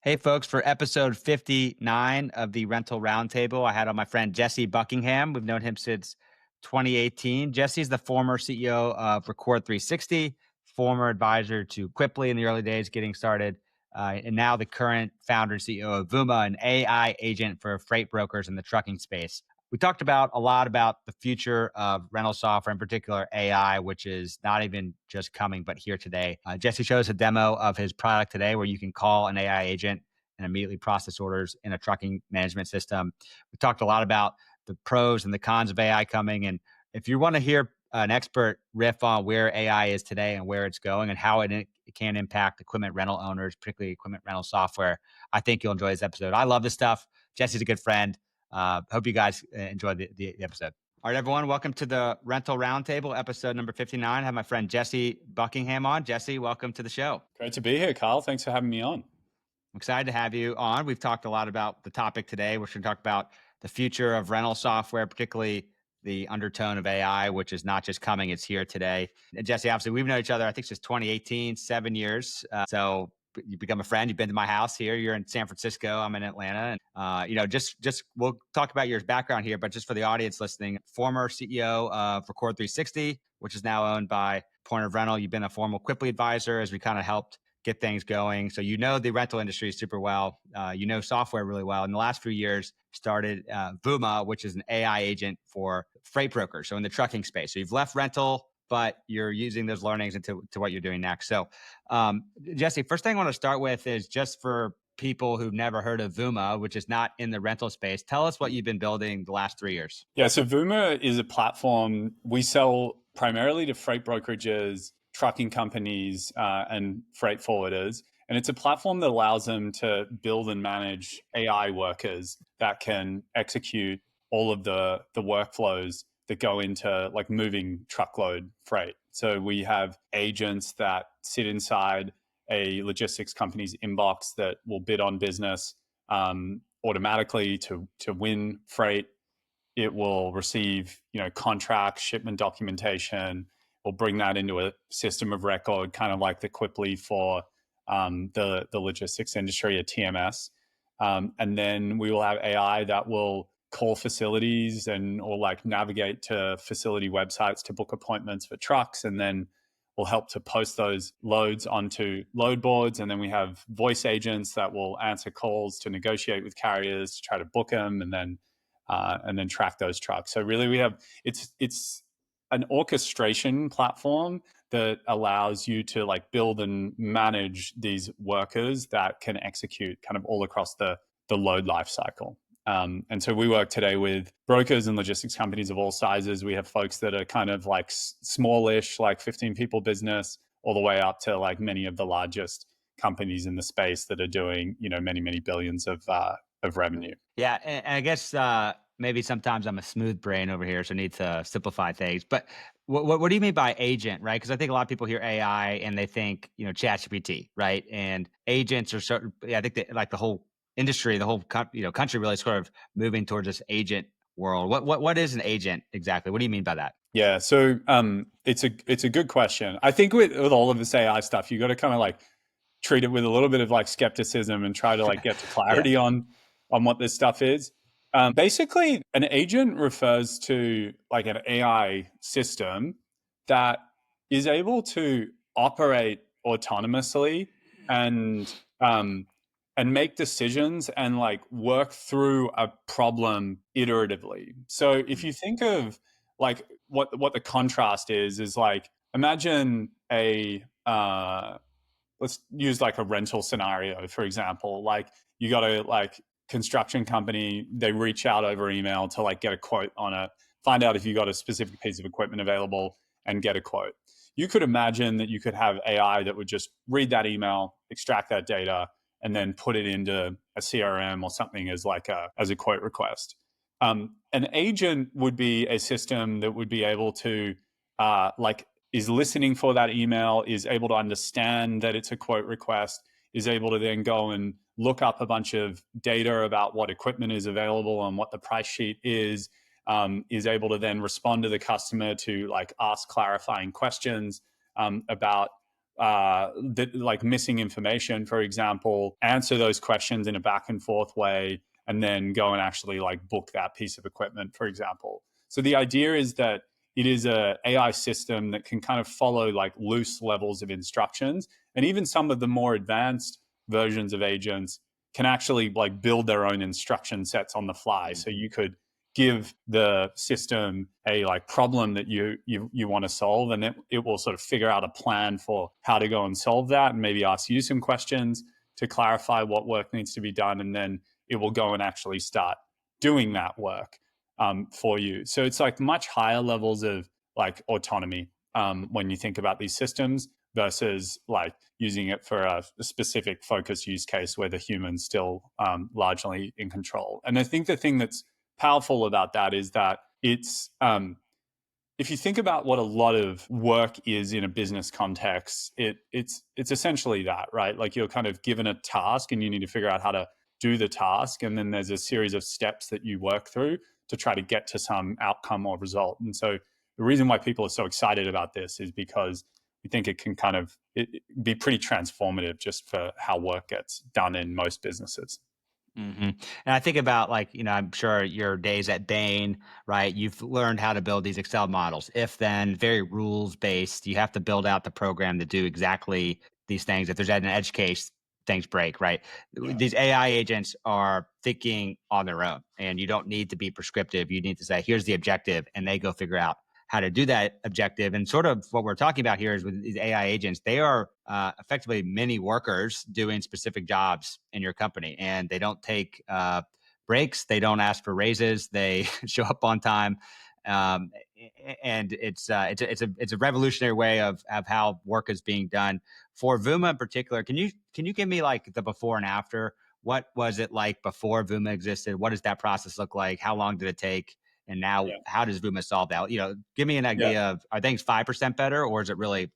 Hey, folks, for episode 59 of the Rental Roundtable, I had on my friend Jesse Buckingham. We've known him since 2018. Jesse's the former CEO of Record360, former advisor to Quipli in the early days, getting started, and now the current founder and CEO of Vooma, an AI agent for freight brokers in the trucking space. We talked about a lot about the future of rental software, in particular AI, which is not even just coming, but here today. Jesse shows a demo of his product today where you can call an AI agent and immediately process orders in a trucking management system. We talked a lot about the pros and the cons of AI coming. And if you want to hear an expert riff on where AI is today and where it's going and how it can impact equipment rental owners, particularly equipment rental software, I think you'll enjoy this episode. I love this stuff. Jesse's a good friend. Hope you guys enjoy the episode. All right, everyone, welcome to the Rental Roundtable, episode number 59. I have my friend Jesse Buckingham on. Jesse, welcome to the show. Great to be here, Carl. Thanks for having me on. I'm excited to have you on. We've talked a lot about the topic today. We're going to talk about the future of rental software, particularly the undertone of AI, which is not just coming, it's here today. And Jesse, obviously, we've known each other, I think, since 2018, 7 years. So you become a friend. You've been to my house here. You're in San Francisco. I'm in Atlanta. And, just we'll talk about your background here, but just for the audience listening, former CEO of Record360, which is now owned by Point of Rental. You've been a former Quipli advisor as we kind of helped get things going. So you know the rental industry super well. You know software really well. In the last few years, started Vooma, which is an AI agent for freight brokers. So in the trucking space. So you've left rental, but you're using those learnings into what you're doing next. So Jesse, first thing I want to start with is just for people who've never heard of Vooma, which is not in the rental space. Tell us what you've been building the last 3 years. Yeah, so Vooma is a platform we sell primarily to freight brokerages, trucking companies, and freight forwarders. And it's a platform that allows them to build and manage AI workers that can execute all of the workflows that go into like moving truckload freight. So we have agents that sit inside a logistics company's inbox that will bid on business automatically to win freight. It will receive, contracts, shipment documentation. We'll bring that into a system of record, kind of like the Quipli for the logistics industry, a TMS. And then we will have AI that will call facilities or like navigate to facility websites to book appointments for trucks, and then will help to post those loads onto load boards. And then we have voice agents that will answer calls to negotiate with carriers to try to book them, and then track those trucks. So really, we have it's an orchestration platform that allows you to like build and manage these workers that can execute kind of all across the load life cycle. And so we work today with brokers and logistics companies of all sizes. We have folks that are kind of like smallish, like 15 people business, all the way up to like many of the largest companies in the space that are doing, many, many billions of revenue. Yeah, and I guess maybe sometimes I'm a smooth brain over here, so I need to simplify things. But what do you mean by agent, right? Because I think a lot of people hear AI and they think ChatGPT, right? And agents are certain. Yeah, I think that like the whole industry, the whole country really sort of moving towards this agent world. What is an agent exactly? What do you mean by that? Yeah, so it's a good question. I think with all of this AI stuff, you got to kind of like treat it with a little bit of like skepticism and try to like get to clarity Yeah. on what this stuff is. Basically, an agent refers to like an AI system that is able to operate autonomously and make decisions and like work through a problem iteratively. So if you think of like what the contrast is like imagine a let's use like a rental scenario, for example. Like you got a like construction company, they reach out over email to like get a quote on it, find out if you got a specific piece of equipment available and get a quote. You could imagine that you could have AI that would just read that email, extract that data, and then put it into a CRM or something as like as a quote request. An agent would be a system that would be able to is listening for that email, is able to understand that it's a quote request, is able to then go and look up a bunch of data about what equipment is available and what the price sheet is able to then respond to the customer to like ask clarifying questions about like missing information, for example, answer those questions in a back and forth way, and then go and actually like book that piece of equipment, for example. So the idea is that it is a AI system that can kind of follow like loose levels of instructions, and even some of the more advanced versions of agents can actually like build their own instruction sets on the fly. So you could give the system a like problem that you want to solve, and it will sort of figure out a plan for how to go and solve that, and maybe ask you some questions to clarify what work needs to be done, and then it will go and actually start doing that work for you. So it's like much higher levels of like autonomy when you think about these systems versus like using it for a specific focus use case where the human's still largely in control. And I think the thing that's powerful about that is that it's if you think about what a lot of work is in a business context, it's essentially that, right? Like you're kind of given a task and you need to figure out how to do the task, and then there's a series of steps that you work through to try to get to some outcome or result. And so the reason why people are so excited about this is because we think it can kind of be pretty transformative just for how work gets done in most businesses. Mm-hmm. And I think about like, I'm sure your days at Bain, right? You've learned how to build these Excel models. If then, very rules based, you have to build out the program to do exactly these things. If there's an edge case, things break, right? Yeah. These AI agents are thinking on their own, and you don't need to be prescriptive. You need to say, here's the objective, and they go figure out how to do that objective. And sort of what we're talking about here is with these AI agents, they are effectively mini workers doing specific jobs in your company, and they don't take breaks. They don't ask for raises. They show up on time. Um, and it's a revolutionary way of how work is being done for Vooma in particular. Can you give me like the before and after? What was it like before Vooma existed? What does that process look like? How long did it take? And now, Yeah. how does Vooma solve that? Give me an Yeah. idea of, are things 5% better, or is it really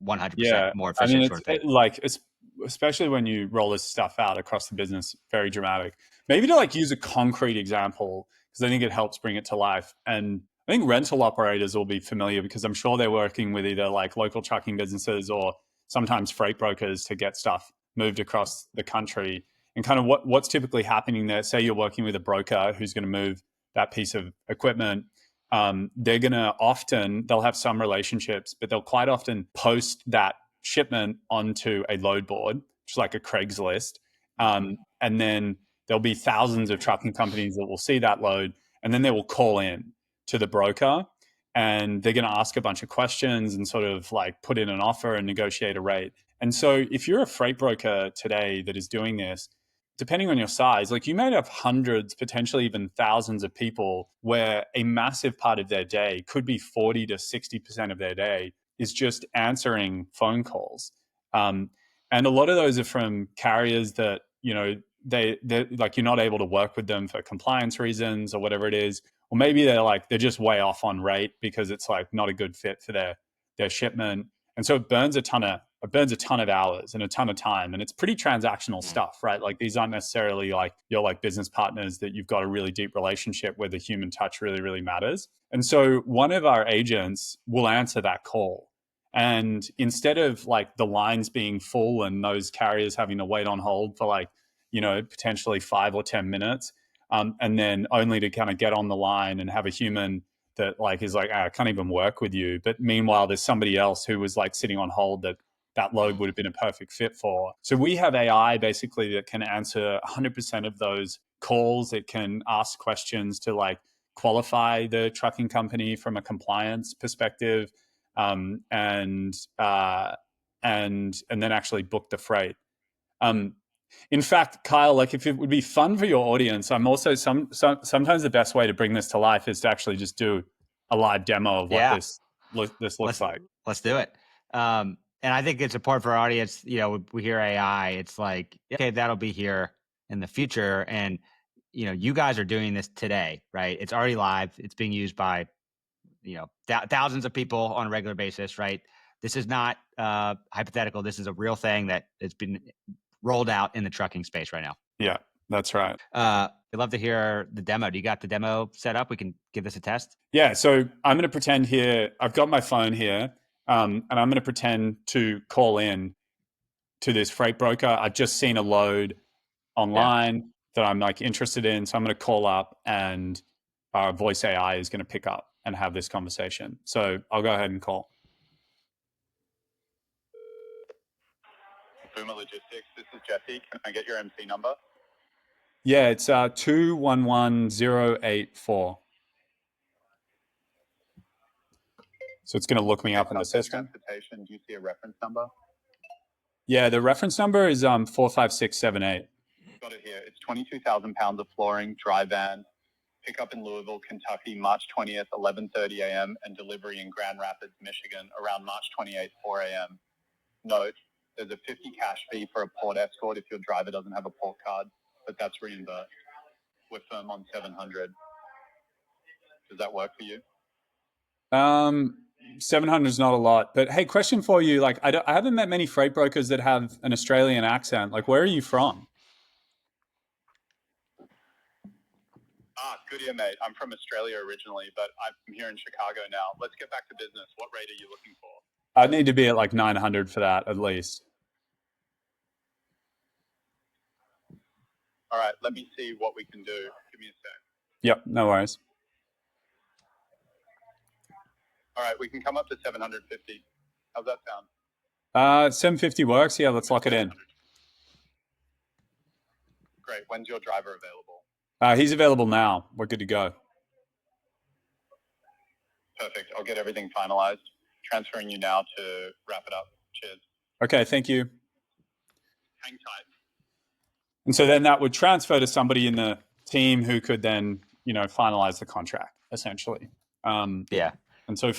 100% Yeah, more I mean, efficient sort of thing? it's especially when you roll this stuff out across the business, very dramatic. Maybe to like use a concrete example, because I think it helps bring it to life. And I think rental operators will be familiar because I'm sure they're working with either like local trucking businesses or sometimes freight brokers to get stuff moved across the country. And kind of what's typically happening there, say you're working with a broker who's going to move that piece of equipment, they're going to they'll have some relationships, but they'll quite often post that shipment onto a load board, which is like a Craigslist. And then there'll be thousands of trucking companies that will see that load, and then they will call in to the broker, and they're going to ask a bunch of questions and sort of like put in an offer and negotiate a rate. And so if you're a freight broker today that is doing this, depending on your size, like you might have hundreds, potentially even thousands of people where a massive part of their day, could be 40 to 60% of their day, is just answering phone calls. And a lot of those are from carriers that, they're like, you're not able to work with them for compliance reasons or whatever it is. Or maybe they're just way off on rate because it's like not a good fit for their shipment. And so it burns a ton of hours and a ton of time, and it's pretty transactional stuff, right? Like these aren't necessarily like your like business partners that you've got a really deep relationship where the human touch really, really matters. And so one of our agents will answer that call. And instead of like the lines being full and those carriers having to wait on hold for like, potentially 5 or 10 minutes, and then only to kind of get on the line and have a human that like is like, I can't even work with you. But meanwhile, there's somebody else who was like sitting on hold that load would have been a perfect fit for. So we have AI basically that can answer 100% of those calls. It can ask questions to like qualify the trucking company from a compliance perspective, and then actually book the freight. In fact, Kyle, like if it would be fun for your audience, I'm also sometimes the best way to bring this to life is to actually just do a live demo of what Yeah. this looks like. Let's do it. And I think it's important for our audience. We hear AI, it's like, okay, that'll be here in the future. And, you guys are doing this today, right? It's already live. It's being used by, thousands of people on a regular basis, right? This is not hypothetical. This is a real thing that it's been rolled out in the trucking space right now. Yeah, that's right. I'd love to hear the demo. Do you got the demo set up? We can give this a test. Yeah, so I'm going to pretend here, I've got my phone here. and I'm going to pretend to call in to this freight broker. I've just seen a load online that I'm like interested in. So I'm going to call up and our voice AI is going to pick up and have this conversation. So I'll go ahead and call. Vooma Logistics, this is Jesse. Can I get your MC number? Yeah, it's 211084. So it's going to look me up in the system. Transportation, do you see a reference number? Yeah, the reference number is 45678. Got it here. It's 22,000 pounds of flooring, dry van, pickup in Louisville, Kentucky, March 20th, 11:30 a.m., and delivery in Grand Rapids, Michigan, around March 28th, 4 a.m. Note, there's a 50 cash fee for a port escort if your driver doesn't have a port card, but that's reimbursed. We're firm on 700. Does that work for you? 700 is not a lot, but hey, question for you. Like, I haven't met many freight brokers that have an Australian accent. Like, where are you from? Good ear, mate. I'm from Australia originally, but I'm here in Chicago now. Let's get back to business. What rate are you looking for? I'd need to be at like 900 for that at least. All right, let me see what we can do. Give me a sec. Yep, no worries. All right, we can come up to 750. How's that sound? 750 works. Yeah, let's lock it in. Great. When's your driver available? He's available now. We're good to go. Perfect. I'll get everything finalized. Transferring you now to wrap it up. Cheers. Okay, thank you. Hang tight. And so then that would transfer to somebody in the team who could then, finalize the contract, essentially. Yeah. And so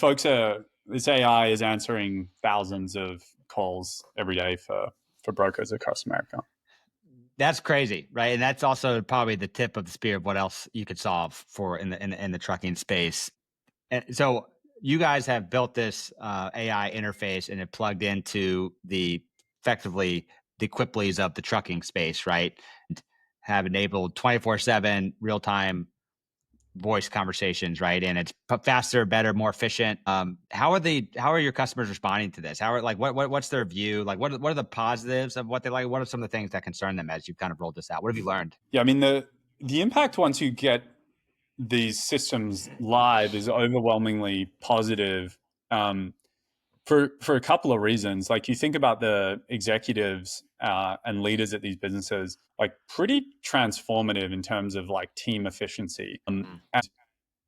this AI is answering thousands of calls every day for brokers across America. That's crazy, right? And that's also probably the tip of the spear of what else you could solve for in the trucking space. And so you guys have built this AI interface and it plugged into effectively the Quiplis of the trucking space, right? Have enabled 24/7 real-time voice conversations, right? And it's faster, better, more efficient. How are your customers responding to this? What's their view? Like, what are the positives of what they like? What are some of the things that concern them as you've kind of rolled this out? What have you learned? Yeah, I mean, the impact once you get these systems live is overwhelmingly positive, for a couple of reasons. Like, you think about the executives and leaders at these businesses, like pretty transformative in terms of like team efficiency. And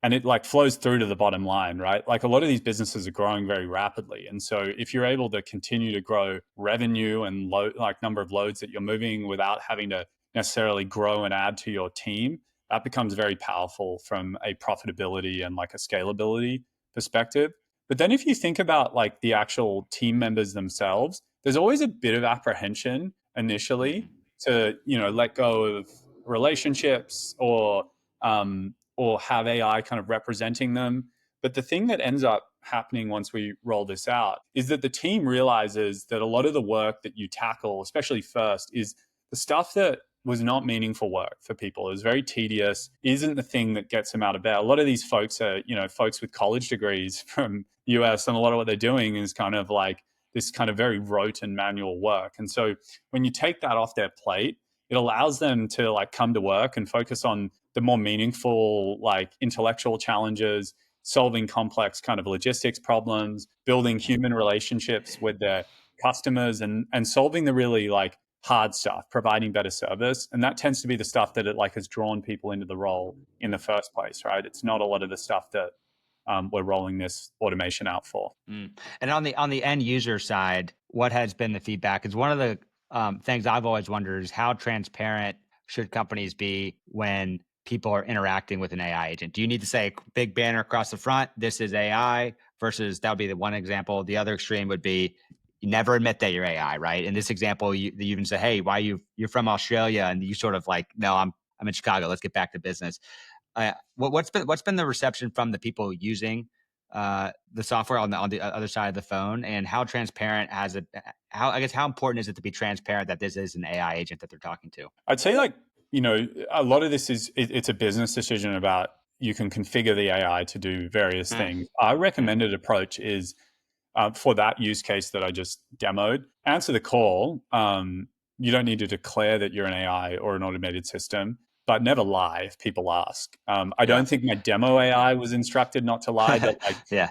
it like flows through to the bottom line, right? Like, a lot of these businesses are growing very rapidly. And so if you're able to continue to grow revenue and number of loads that you're moving without having to necessarily grow and add to your team, that becomes very powerful from a profitability and like a scalability perspective. But then if you think about like the actual team members themselves, there's always a bit of apprehension initially to, let go of relationships or have AI kind of representing them. But the thing that ends up happening once we roll this out is that the team realizes that a lot of the work that you tackle, especially first, is the stuff that was not meaningful work for people. It was very tedious, isn't the thing that gets them out of bed. A lot of these folks are, folks with college degrees from the US, and a lot of what they're doing is kind of like this kind of very rote and manual work. And so when you take that off their plate, it allows them to like come to work and focus on the more meaningful, like intellectual challenges, solving complex kind of logistics problems, building human relationships with their customers, and solving the really like hard stuff, providing better service. And that tends to be the stuff that has drawn people into the role in the first place, right? It's not a lot of the stuff that we're rolling this automation out for. And on the end user side, what has been the feedback? Is one of the things I've always wondered is how transparent should companies be when people are interacting with an AI agent? Do you need to say big banner across the front, this is AI, versus that would be the one example. The other extreme would be you never admit that you're AI, right? In this example, you even say, hey, why you're from Australia, and you sort of like, no, I'm in Chicago. Let's get back to business. What's been the reception from the people using the software on the other side of the phone, and how transparent has it? How important is it to be transparent that this is an AI agent that they're talking to? I'd say a lot of this is it's a business decision about you can configure the AI to do various things. Our recommended approach is for that use case that I just demoed, answer the call. You don't need to declare that you're an AI or an automated system, but never lie if people ask. I don't think my demo AI was instructed not to lie, but like, Yeah.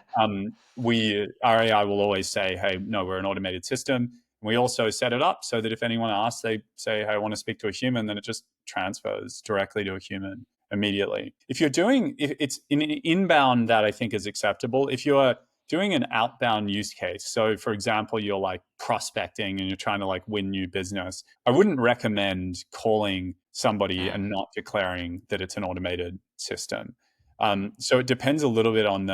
our AI will always say, hey, no, we're an automated system. We also set it up so that if anyone asks, they say, hey, I want to speak to a human, then it just transfers directly to a human immediately. If it's in inbound, that I think is acceptable. If you're doing an outbound use case, so for example, you're like prospecting and you're trying to like win new business, I wouldn't recommend calling somebody and not declaring that it's an automated system. So it depends a little bit on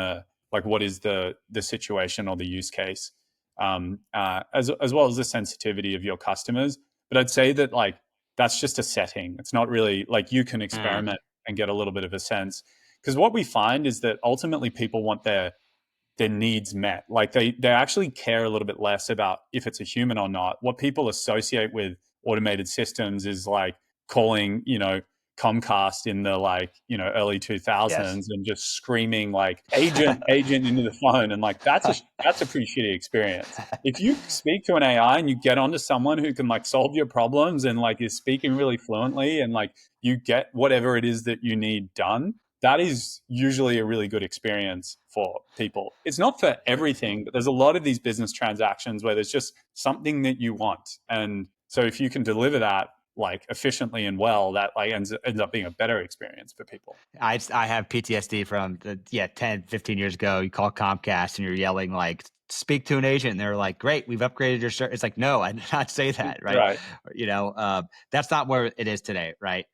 what is the situation or the use case, as well as the sensitivity of your customers. But I'd say that like that's just a setting. It's not really like you can experiment and get a little bit of a sense, because what we find is that ultimately people want their needs met. Like they actually care a little bit less about if it's a human or not. What people associate with automated systems is like calling, Comcast in the early 2000s and just screaming like agent into the phone, and like that's a pretty shitty experience. If you speak to an AI and you get onto someone who can like solve your problems and like is speaking really fluently and like you get whatever it is that you need done, that is usually a really good experience for people. It's not for everything, but there's a lot of these business transactions where there's just something that you want. And so if you can deliver that like efficiently and well, that like ends up being a better experience for people. I have PTSD from 10, 15 years ago. You call Comcast and you're yelling like, speak to an agent. And they're like, great, we've upgraded your service. It's like, no, I did not say that. Right. That's not where it is today. Right.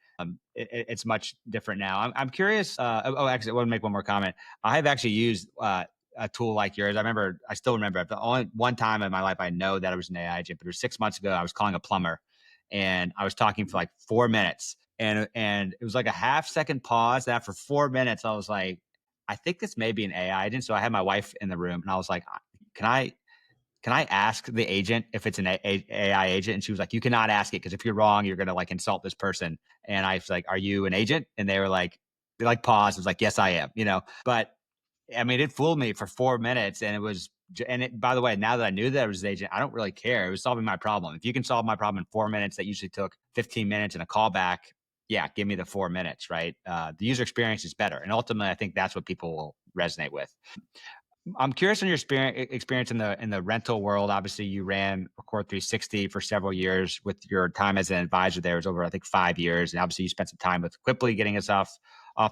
It's much different now. I'm curious. Actually, I want to make one more comment. I have actually used a tool like yours. I still remember the only one time in my life I know that it was an AI agent, but it was 6 months ago. I was calling a plumber and I was talking for like 4 minutes. And it was like a half-second pause. That for 4 minutes, I was like, I think this may be an AI agent. So I had my wife in the room, and I was like, can I ask the agent if it's an AI agent? And she was like, you cannot ask it because if you're wrong, you're gonna like insult this person. And I was like, are you an agent? And they paused. It was like, yes, I am. But I mean, it fooled me for 4 minutes, and it was. And by the way, now that I knew that it was an agent, I don't really care. It was solving my problem. If you can solve my problem in 4 minutes, that usually took 15 minutes and a callback. Yeah, give me the 4 minutes, right? The user experience is better, and ultimately, I think that's what people will resonate with. I'm curious on your experience in the rental world. Obviously, you ran Record360 for several years. With your time as an advisor there, it was over, I think, 5 years. And obviously, you spent some time with Quipli getting us off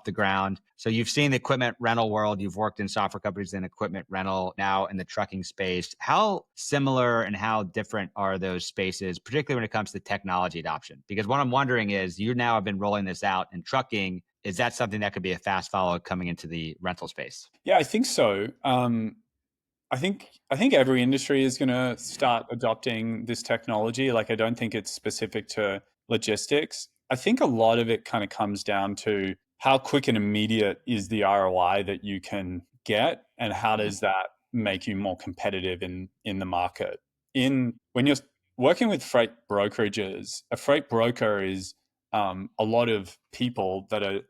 the ground. So you've seen the equipment rental world. You've worked in software companies in equipment rental, now in the trucking space. How similar and how different are those spaces, particularly when it comes to technology adoption? Because what I'm wondering is, you now have been rolling this out in trucking. Is that something that could be a fast follow coming into the rental space? Yeah, I think so. I think every industry is going to start adopting this technology. Like, I don't think it's specific to logistics. I think a lot of it kind of comes down to how quick and immediate is the ROI that you can get, and how does that make you more competitive in the market. When you're working with freight brokerages, a freight broker is a lot of people that are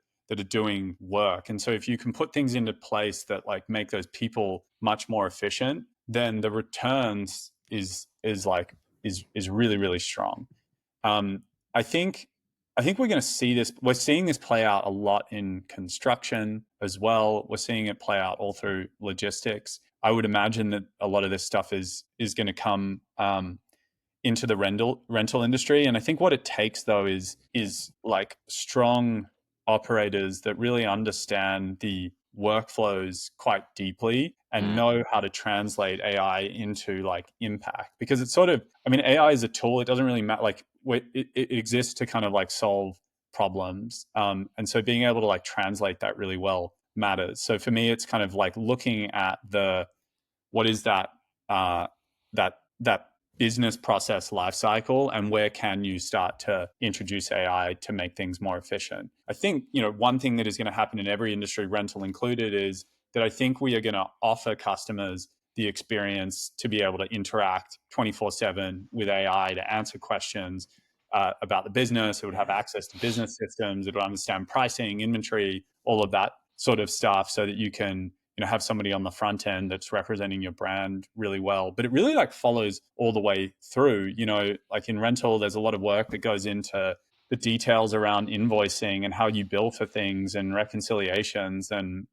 doing work. And so if you can put things into place that like make those people much more efficient, then the returns is really, really strong. I think we're going to see this. We're seeing this play out a lot in construction as well. We're seeing it play out all through logistics. I would imagine that a lot of this stuff is going to come into the rental industry. And I think what it takes though is like strong operators that really understand the workflows quite deeply and know how to translate AI into like impact. Because it's sort of, I mean, AI is a tool. It doesn't really matter. Like it exists to kind of like solve problems. And so being able to like translate that really well matters. So for me, it's kind of like looking at what is that business process lifecycle, and where can you start to introduce AI to make things more efficient. I think, one thing that is going to happen in every industry, rental included, is that I think we are going to offer customers the experience to be able to interact 24/7 with AI to answer questions about the business. It would have access to business systems. It would understand pricing, inventory, all of that sort of stuff, so that you can have somebody on the front end that's representing your brand really well. But it really like follows all the way through. Like in rental, there's a lot of work that goes into the details around invoicing and how you bill for things and reconciliations, and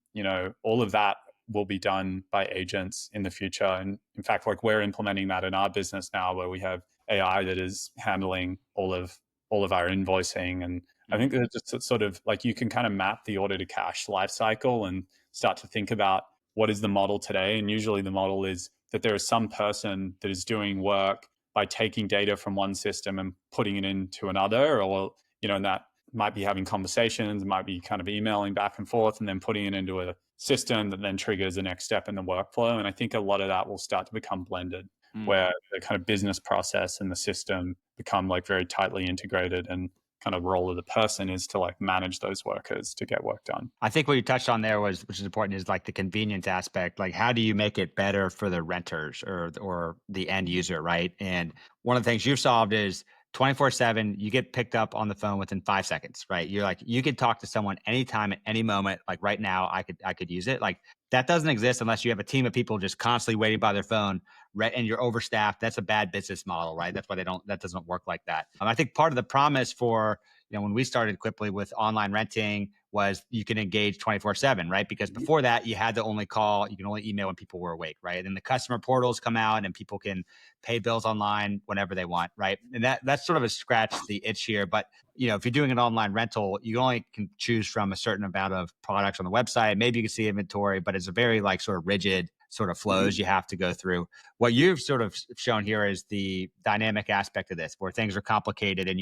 all of that will be done by agents in the future. And in fact, like we're implementing that in our business now, where we have AI that is handling all of our invoicing. And I think that just sort of like you can kind of map the order to cash life cycle and start to think about what is the model today. And usually the model is that there is some person that is doing work by taking data from one system and putting it into another, or and that might be having conversations, might be kind of emailing back and forth, and then putting it into a system that then triggers the next step in the workflow. And I think a lot of that will start to become blended, where the kind of business process and the system become like very tightly integrated, and kind of role of the person is to like manage those workers to get work done. I think what you touched on there which is important, is like the convenience aspect. Like, how do you make it better for the renters or the end user, right? And one of the things you've solved is 24/7, you get picked up on the phone within 5 seconds, right? You're like, you could talk to someone anytime at any moment. Like right now, I could use it. Like that doesn't exist unless you have a team of people just constantly waiting by their phone, and you're overstaffed. That's a bad business model, right? That's why that doesn't work like that. I think part of the promise for, when we started Quipli with online renting was you can engage 24/7, right? Because before that, you had to only call, you can only email when people were awake, right? And the customer portals come out and people can pay bills online whenever they want, right? And that's sort of a scratch the itch here. But if you're doing an online rental, you only can choose from a certain amount of products on the website. Maybe you can see inventory, but it's a very like sort of rigid sort of flows you have to go through. What you've sort of shown here is the dynamic aspect of this, where things are complicated and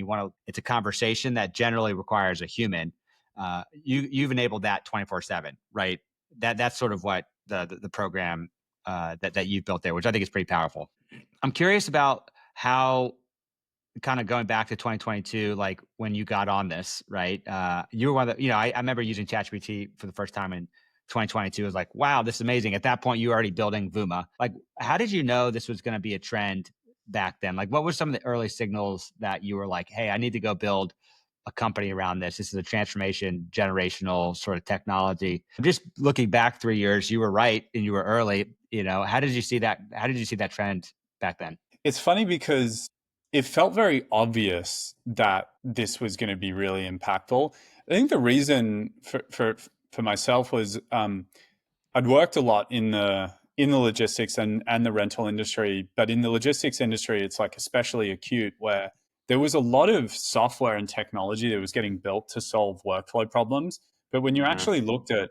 it's a conversation that generally requires a human. You've enabled that 24/7, right? That's sort of what the program that you've built there, which I think is pretty powerful. I'm curious about how, kind of going back to 2022, like when you got on this, right? You were one of the, I remember using ChatGPT for the first time in 2022. I was like, wow, this is amazing. At that point, you were already building Vooma. Like, how did you know this was going to be a trend back then? Like, what were some of the early signals that you were like, hey, I need to go build a company around this? This is a transformation, generational sort of technology. Just looking back 3 years, you were right and you were early. How did you see that? How did you see that trend back then? It's funny because it felt very obvious that this was going to be really impactful. I think the reason for myself was I'd worked a lot in the logistics and the rental industry, but in the logistics industry, it's like especially acute, where there was a lot of software and technology that was getting built to solve workflow problems. But when you actually looked at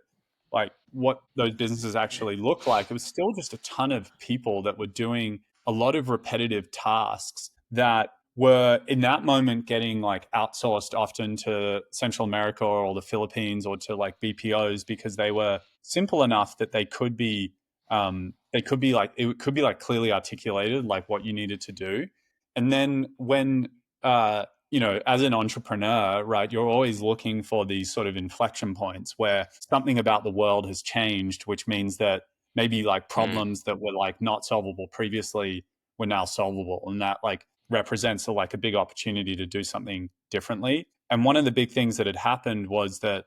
like what those businesses actually looked like, it was still just a ton of people that were doing a lot of repetitive tasks that were in that moment getting like outsourced often to Central America or the Philippines or to like BPOs, because they were simple enough that they could be it could be like clearly articulated like what you needed to do. And then when as an entrepreneur, right, you're always looking for these sort of inflection points where something about the world has changed, which means that maybe like problems that were like not solvable previously were now solvable, and that like represents like a big opportunity to do something differently. And one of the big things that had happened was that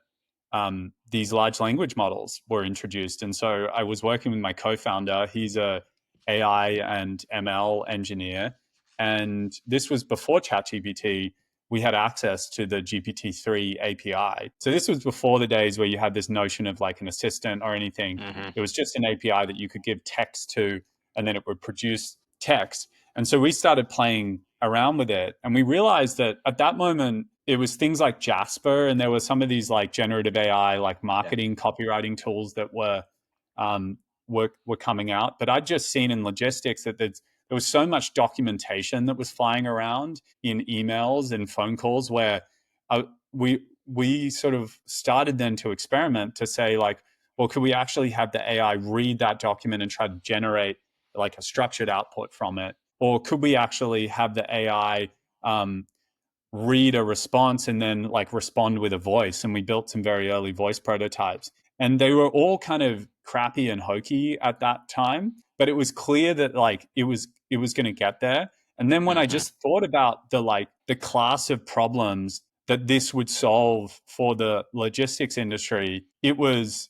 these large language models were introduced. And so I was working with my co-founder. He's a AI and ML engineer. And this was before ChatGPT. We had access to the GPT-3 API. So this was before the days where you had this notion of like an assistant or anything. It was just an API that you could give text to, and then it would produce text. And so we started playing around with it. And we realized that at that moment, it was things like Jasper, and there were some of these like generative AI, like marketing, copywriting tools that were coming out. But I'd just seen in logistics that there was so much documentation that was flying around in emails and phone calls, where we sort of started then to experiment to say like, well, could we actually have the AI read that document and try to generate like a structured output from it? Or could we actually have the AI read a response and then like respond with a voice? And we built some very early voice prototypes, and they were all kind of crappy and hokey at that time, but it was clear that like it was going to get there. And then when I just thought about the class of problems that this would solve for the logistics industry, it was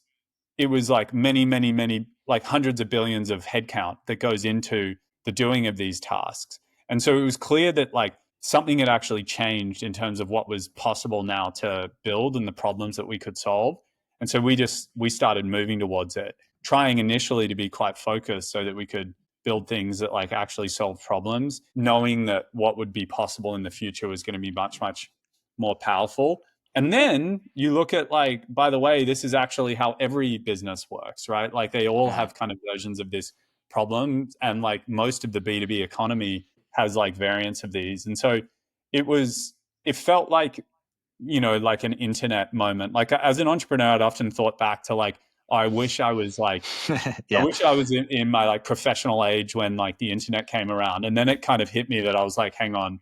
it was like many, like hundreds of billions of headcount that goes into the doing of these tasks. And so it was clear that like something had actually changed in terms of what was possible now to build and the problems that we could solve. And so we started moving towards it, trying initially to be quite focused so that we could build things that like actually solve problems, knowing that what would be possible in the future was going to be much, much more powerful. And then you look at like, by the way, this is actually how every business works, right? Like they all have kind of versions of this problem, and like most of the B2B economy has like variants of these. And so it felt like, like an internet moment. Like as an entrepreneur, I'd often thought back to like, I wish I was like, Yeah. I wish I was in my like professional age when like the internet came around. And then it kind of hit me that I was like, hang on,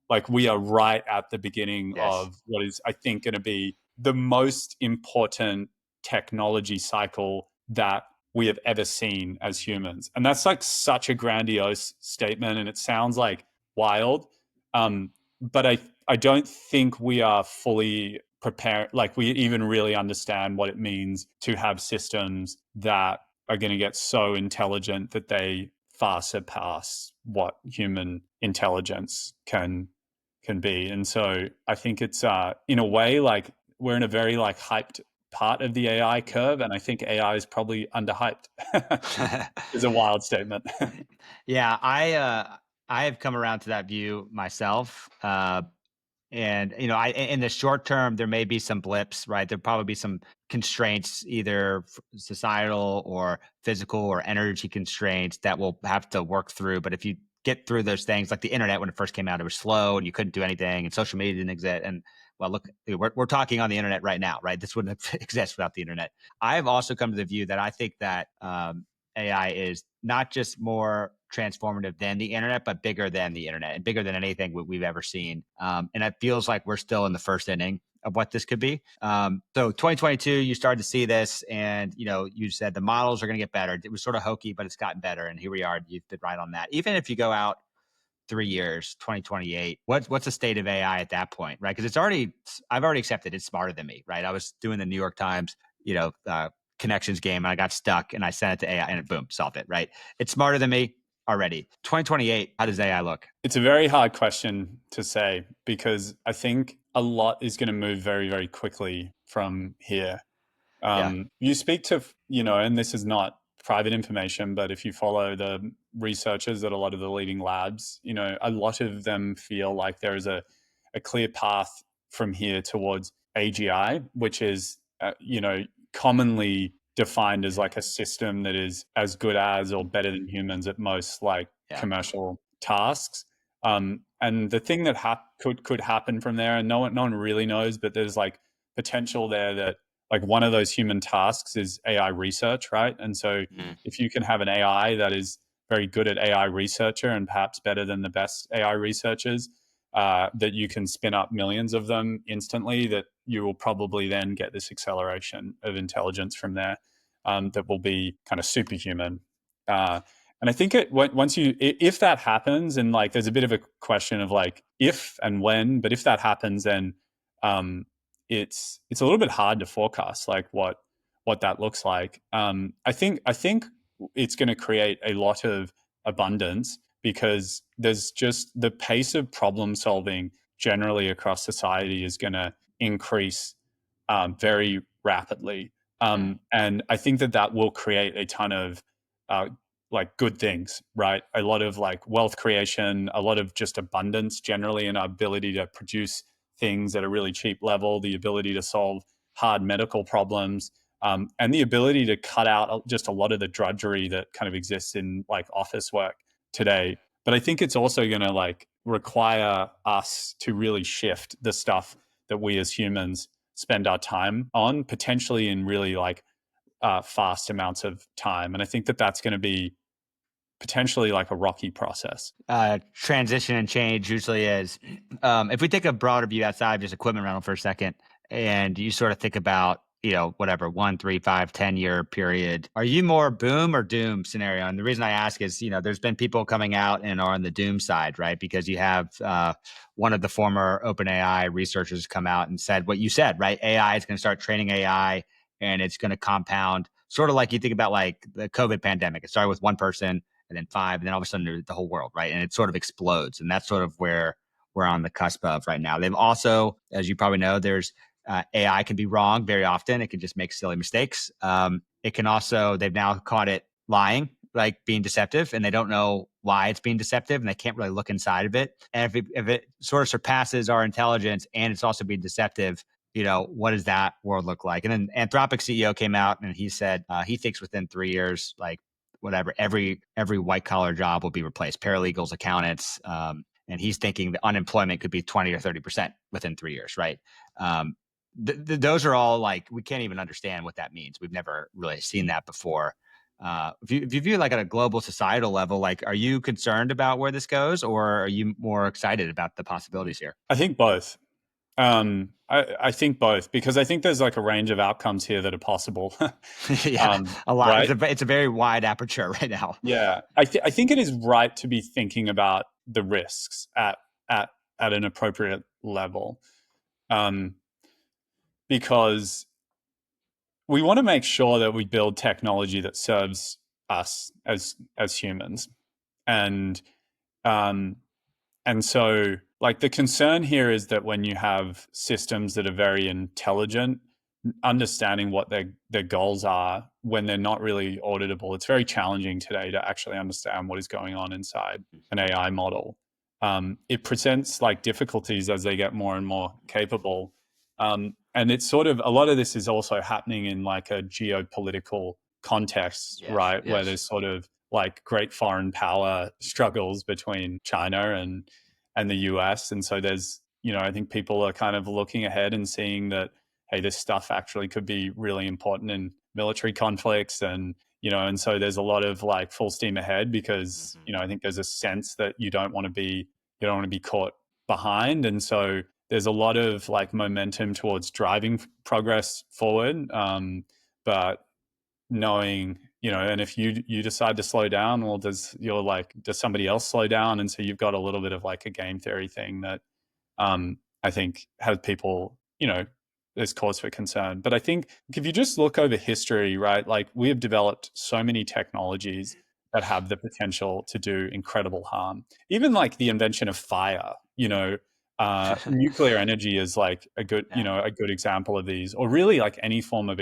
like we are right at the beginning Yes. of what is, I think, going to be the most important technology cycle that we have ever seen as humans. And that's like such a grandiose statement, and it sounds like wild. But I don't think we are fully prepared, like we even really understand what it means to have systems that are going to get so intelligent that they far surpass what human intelligence can be. And so I think it's in a way like we're in a very like hyped part of the AI curve, and I think AI is probably underhyped. Is a wild statement. Yeah, I have come around to that view myself. And in the short term, there may be some blips, right? There'll probably be some constraints, either societal or physical or energy constraints that we'll have to work through. But if you get through those things, like the internet when it first came out, it was slow and you couldn't do anything, and social media didn't exist. And well, look, we're talking on the internet right now, right? This wouldn't exist without the internet. I've also come to the view that I think that AI is not just more transformative than the internet, but bigger than the internet and bigger than anything we've ever seen. And it feels like we're still in the first inning of what this could be. So 2022, you started to see this, and you said the models are going to get better. It was sort of hokey, but it's gotten better, and here we are. You've been right on that. Even if you go out 3 years, 2028, what's the state of AI at that point, right? Because I've already accepted it's smarter than me, right? I was doing the New York Times, connections game, and I got stuck, and I sent it to AI, and boom, solved it, right? It's smarter than me already. 2028, how does AI look? It's a very hard question to say, because I think a lot is going to move very, very quickly from here. You speak to, and this is not private information, but if you follow the researchers at a lot of the leading labs, a lot of them feel like there is a clear path from here towards AGI, which is, commonly defined as like a system that is as good as or better than humans at most like commercial tasks. And the thing that could happen from there, and no one really knows, but there's like potential there that like one of those human tasks is AI research, right? And so if you can have an AI that is very good at AI researcher and perhaps better than the best AI researchers, that you can spin up millions of them instantly, that you will probably then get this acceleration of intelligence from there that will be kind of superhuman. And I think if that happens, and like there's a bit of a question of like if and when, but if that happens, then it's a little bit hard to forecast like what that looks like. I think it's going to create a lot of abundance, because there's just the pace of problem solving generally across society is going to increase very rapidly. And I think that will create a ton of like good things, right? A lot of like wealth creation, a lot of just abundance generally, and our ability to produce things at a really cheap level, the ability to solve hard medical problems, and the ability to cut out just a lot of the drudgery that kind of exists in like office work today. But I think it's also going to like require us to really shift the stuff that we as humans spend our time on, potentially in really like fast amounts of time. And I think that's going to be potentially like a rocky process. Transition and change usually is. If we take a broader view outside of just equipment rental for a second, and you sort of think about, whatever, 1, 3, 5, 10-year period, are you more boom or doom scenario? And the reason I ask is, there's been people coming out and are on the doom side, right? Because you have one of the former OpenAI researchers come out and said what you said, right? AI is going to start training AI and it's going to compound, sort of like you think about like the COVID pandemic. It started with one person and then five, and then all of a sudden the whole world, right? And it sort of explodes. And that's sort of where we're on the cusp of right now. They've also, as you probably know, there's AI can be wrong very often. It can just make silly mistakes. It can also, they've now caught it lying, like being deceptive, and they don't know why it's being deceptive, and they can't really look inside of it. And if it sort of surpasses our intelligence and it's also being deceptive, what does that world look like? And then Anthropic CEO came out and he said he thinks within 3 years, like whatever, every white collar job will be replaced, paralegals, accountants, and he's thinking the unemployment could be 20 or 30% within 3 years, right? Those are all like, we can't even understand what that means. We've never really seen that before. If you view like at a global societal level, like, are you concerned about where this goes, or are you more excited about the possibilities here? I think both. I think both, because I think there's like a range of outcomes here that are possible. Yeah, a lot. Right? It's a very wide aperture right now. Yeah, I think it is right to be thinking about the risks at an appropriate level, because we want to make sure that we build technology that serves us as humans, and so like the concern here is that when you have systems that are very intelligent, understanding what their goals are when they're not really auditable, it's very challenging today to actually understand what is going on inside an AI model. It presents like difficulties as they get more and more capable. And it's sort of, a lot of this is also happening in like a geopolitical context, Yes, right? yes. Where there's sort of like great foreign power struggles between China and the US. And so there's, I think people are kind of looking ahead and seeing that, hey, this stuff actually could be really important in military conflicts. And, and so there's a lot of like full steam ahead, because, I think there's a sense that you don't want to be caught behind. And so there's a lot of like momentum towards driving progress forward. But knowing, and if you decide to slow down, well, does somebody else slow down? And so you've got a little bit of like a game theory thing that I think has people, there's cause for concern. But I think if you just look over history, right, like we have developed so many technologies that have the potential to do incredible harm. Even like the invention of fire, nuclear energy is like a good, a good example of these, or really like any form of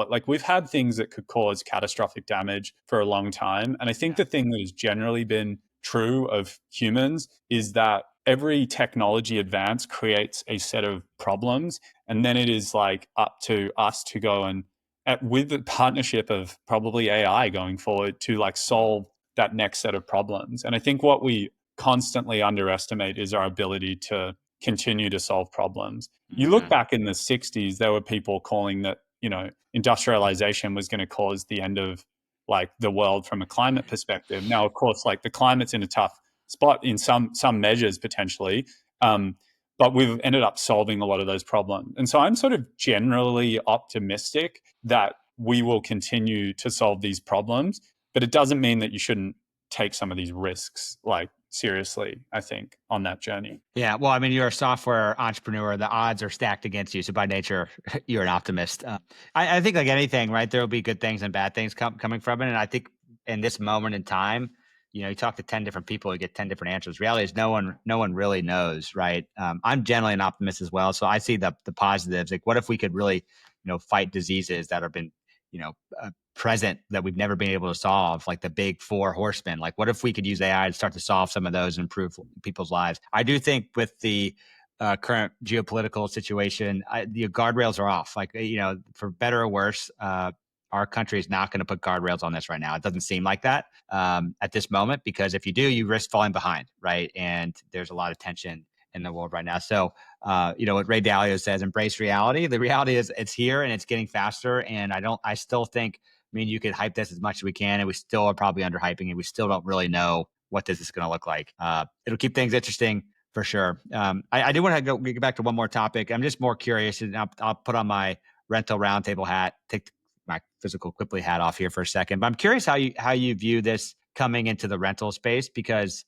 like we've had things that could cause catastrophic damage for a long time. And I think the thing that has generally been true of humans is that every technology advance creates a set of problems, and then it is like up to us to go and with the partnership of probably AI going forward to like solve that next set of problems. And I think what we constantly underestimate is our ability to continue to solve problems. You look back in the 60s, there were people calling that, industrialization was going to cause the end of like the world from a climate perspective. Now, of course, like the climate's in a tough spot in some measures potentially, but we've ended up solving a lot of those problems. And so I'm sort of generally optimistic that we will continue to solve these problems, but it doesn't mean that you shouldn't take some of these risks like seriously, I think, on that journey. Yeah, well, I mean, you're a software entrepreneur. The odds are stacked against you. So by nature, you're an optimist. I think like anything, right, there will be good things and bad things coming from it. And I think in this moment in time, you talk to 10 different people, you get 10 different answers. Reality is no one really knows, right? I'm generally an optimist as well. So I see the positives. Like, what if we could really, fight diseases that have been, present that we've never been able to solve, like the big four horsemen? Like, what if we could use AI to start to solve some of those and improve people's lives? I do think with the current geopolitical situation, the guardrails are off. Like, for better or worse, our country is not going to put guardrails on this right now. It doesn't seem like that at this moment, because if you do, you risk falling behind, right? And there's a lot of tension in the world right now. So, what Ray Dalio says, embrace reality. The reality is it's here and it's getting faster. And I still think, you could hype this as much as we can, and we still are probably underhyping it. We still don't really know what this is going to look like. It'll keep things interesting for sure. I do want to get back to one more topic. I'm just more curious, and I'll put on my Rental Roundtable hat, take my physical Quipli hat off here for a second. But I'm curious how you view this coming into the rental space, because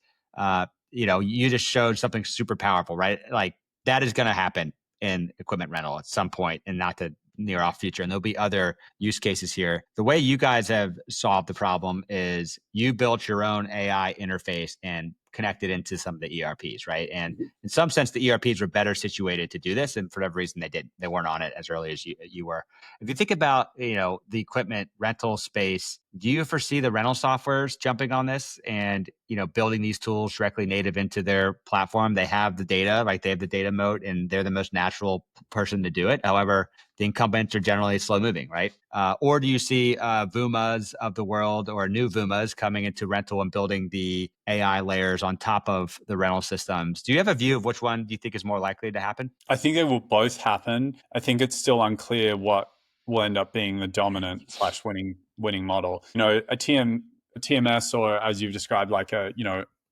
you just showed something super powerful, right? Like that is going to happen in equipment rental at some point, and not to near off future, and there'll be other use cases here. The way you guys have solved the problem is you built your own AI interface and connected into some of the ERPs, right? And in some sense, the ERPs were better situated to do this, and for whatever reason, they weren't on it as early as you were. If you think about the equipment rental space, do you foresee the rental softwares jumping on this and building these tools directly native into their platform? They have the data, like they have the data moat, and they're the most natural person to do it. However, the incumbents are generally slow moving, right? Or do you see Voomas of the world or new Voomas coming into rental and building the AI layers on top of the rental systems? Do you have a view of which one do you think is more likely to happen? I think they will both happen. I think it's still unclear what will end up being the dominant / winning model. A TMS, or as you've described, like a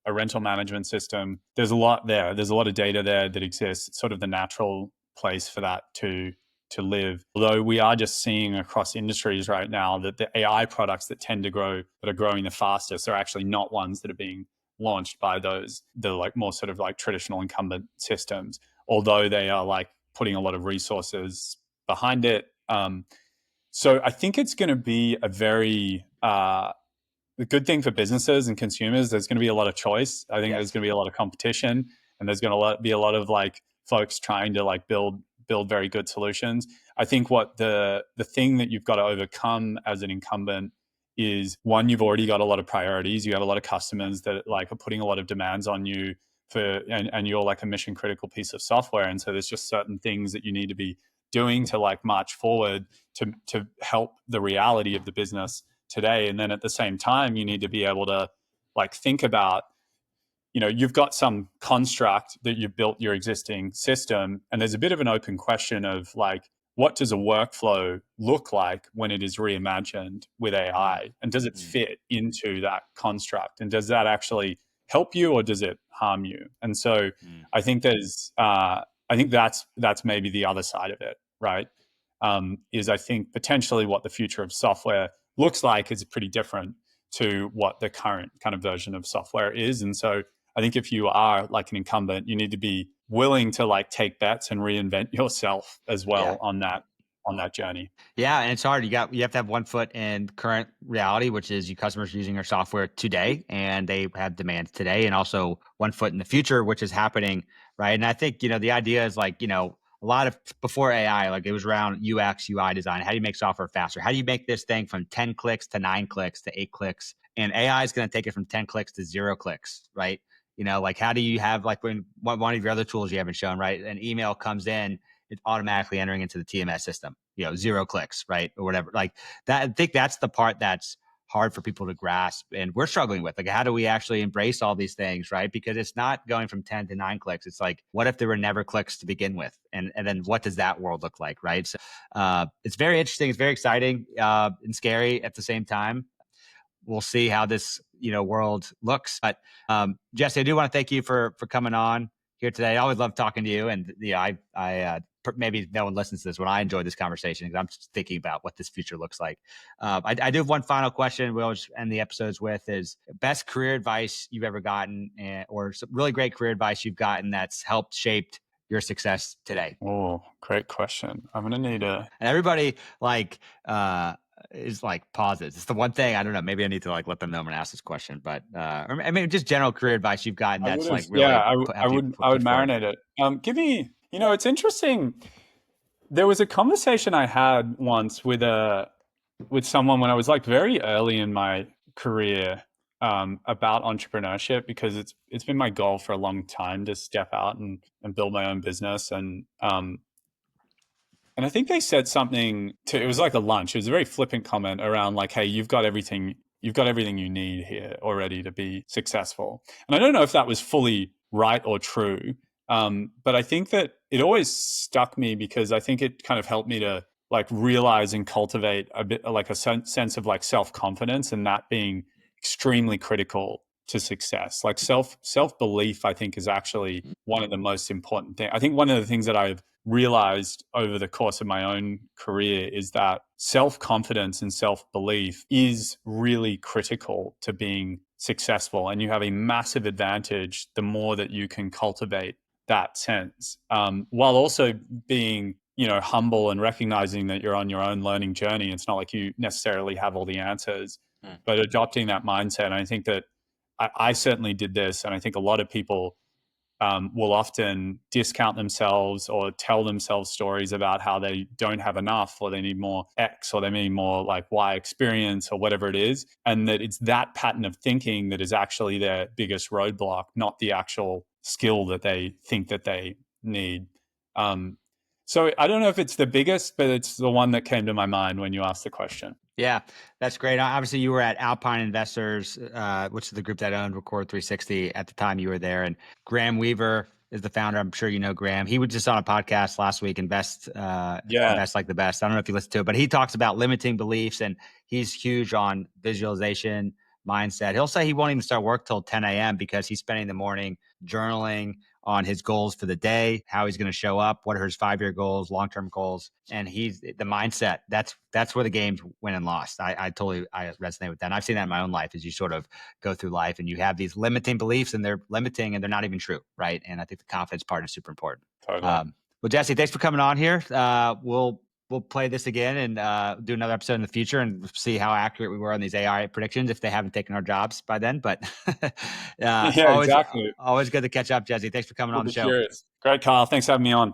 rental management system. There's a lot there. There's a lot of data there that exists. It's sort of the natural place for that to live. Although we are just seeing across industries right now that the AI products that tend to grow, that are growing the fastest, are actually not ones that are being launched by the like more sort of like traditional incumbent systems, although they are like putting a lot of resources behind it. So I think it's going to be a very the good thing for businesses and consumers. There's going to be a lot of choice. I think there's going to be a lot of competition, and there's going to be a lot of like folks trying to like build very good solutions. I think what the thing that you've got to overcome as an incumbent is, one, you've already got a lot of priorities. You have a lot of customers that like are putting a lot of demands on you and you're like a mission critical piece of software. And so there's just certain things that you need to be doing to like march forward to help the reality of the business today. And then at the same time, you need to be able to like think about, you've got some construct that you've built your existing system, and there's a bit of an open question of like, what does a workflow look like when it is reimagined with AI? And does it fit into that construct? And does that actually help you, or does it harm you? And so I think that's maybe the other side of it, right? Is I think potentially what the future of software looks like is pretty different to what the current kind of version of software is. And so I think if you are like an incumbent, you need to be willing to like take bets and reinvent yourself as well on that journey. Yeah, and it's hard. You have to have one foot in current reality, which is you customers using your software today, and they have demands today, and also one foot in the future, which is happening, right? And I think the idea is like a lot of before AI, like it was around UX, UI design. How do you make software faster? How do you make this thing from 10 clicks to 9 clicks to 8 clicks? And AI is going to take it from 10 clicks to 0 clicks, right? Like how do you have like when one of your other tools you haven't shown, right? An email comes in, it's automatically entering into the TMS system, 0 clicks, right? Or whatever like that. I think that's the part that's hard for people to grasp, and we're struggling with like, how do we actually embrace all these things, right? Because it's not going from 10 to 9 clicks. It's like, what if there were never clicks to begin with? And then what does that world look like, right? So it's very interesting. It's very exciting and scary at the same time. We'll see how this world looks. But Jesse, I do want to thank you for coming on here today. I always love talking to you, and I maybe no one listens to this when I enjoy this conversation because I'm just thinking about what this future looks like. I do have one final question we'll just end the episodes with is best career advice you've ever gotten, or some really great career advice you've gotten that's helped shaped your success today. Oh, great question. I'm gonna need and everybody like is like pauses. It's the one thing I don't know. Maybe I need to like let them know I'm gonna ask this question, but or I mean just general career advice you've gotten that's like really I would marinate it. Give me, it's interesting. There was a conversation I had once with someone when I was like very early in my career about entrepreneurship, because it's been my goal for a long time to step out and build my own business. And I think they said something it was like a lunch. It was a very flippant comment around like, hey, you've got everything you need here already to be successful. And I don't know if that was fully right or true. But I think that it always stuck me because I think it kind of helped me to like realize and cultivate a bit like a sense of like self-confidence, and that being extremely critical to success. Like self-belief, I think, is actually one of the most important things. I think one of the things that I've realized over the course of my own career is that self-confidence and self-belief is really critical to being successful. And you have a massive advantage the more that you can cultivate that sense, while also being humble and recognizing that you're on your own learning journey. It's not like you necessarily have all the answers, but adopting that mindset. And I think that I certainly did this. And I think a lot of people will often discount themselves or tell themselves stories about how they don't have enough, or they need more X, or they need more like Y experience, or whatever it is. And that it's that pattern of thinking that is actually their biggest roadblock, not the actual skill that they think that they need. So I don't know if it's the biggest, but it's the one that came to my mind when you asked the question. Yeah, that's great. Obviously, you were at Alpine Investors, which is the group that owned Record360 at the time you were there. And Graham Weaver is the founder. I'm sure you know Graham. He was just on a podcast last week, Invest Like the Best. I don't know if you listened to it, but he talks about limiting beliefs, and he's huge on visualization, mindset. He'll say he won't even start work till 10 a.m. because he's spending the morning journaling on his goals for the day, how he's going to show up, what are his 5-year goals, long-term goals. And he's the mindset. That's where the game's win and lost. I resonate with that. And I've seen that in my own life as you sort of go through life and you have these limiting beliefs, and they're limiting and they're not even true. Right. And I think the confidence part is super important. Totally. Well, Jesse, thanks for coming on here. We'll play this again and do another episode in the future and see how accurate we were on these AI predictions if they haven't taken our jobs by then. But exactly. Always good to catch up, Jesse. Thanks for coming on the show. Curious. Great, Carl. Thanks for having me on.